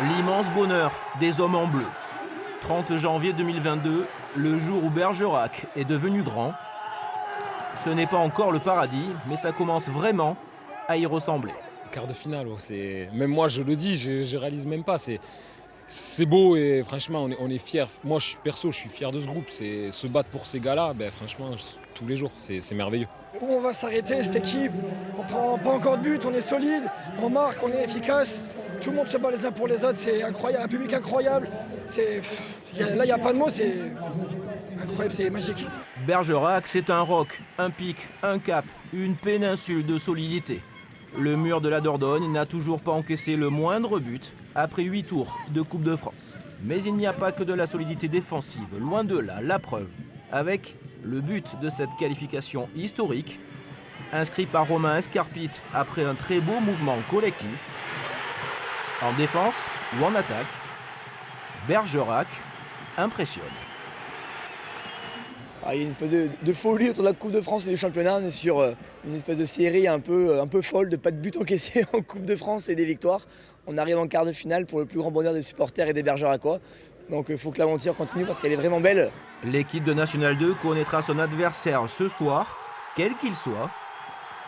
L'immense bonheur des hommes en bleu. 30 janvier 2022, le jour où Bergerac est devenu grand. Ce n'est pas encore le paradis, mais ça commence vraiment à y ressembler. Quart de finale, même moi je le dis, je réalise même pas. C'est beau et franchement on est fiers. Moi je suis fier de ce groupe. C'est se battre pour ces gars-là, franchement tous les jours, c'est merveilleux. Où on va s'arrêter cette équipe? On prend pas encore de but, on est solide, on marque, on est efficace. Tout le monde se bat les uns pour les autres, c'est incroyable, un public incroyable. Là il n'y a pas de mots, c'est incroyable, c'est magique. Bergerac, c'est un roc, un pic, un cap, une péninsule de solidité. Le mur de la Dordogne n'a toujours pas encaissé le moindre but après 8 tours de Coupe de France. Mais il n'y a pas que de la solidité défensive, loin de là, la preuve, avec le but de cette qualification historique, inscrit par Romain Escarpite après un très beau mouvement collectif. En défense ou en attaque, Bergerac impressionne. Il y a une espèce de folie autour de la Coupe de France et du championnat. On est sur une espèce de série un peu folle de pas de but encaissés en Coupe de France et des victoires. On arrive en quart de finale pour le plus grand bonheur des supporters et des Bergeracois. Donc il faut que l'aventure continue parce qu'elle est vraiment belle. L'équipe de National 2 connaîtra son adversaire ce soir, quel qu'il soit.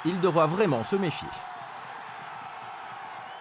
Il devra vraiment se méfier.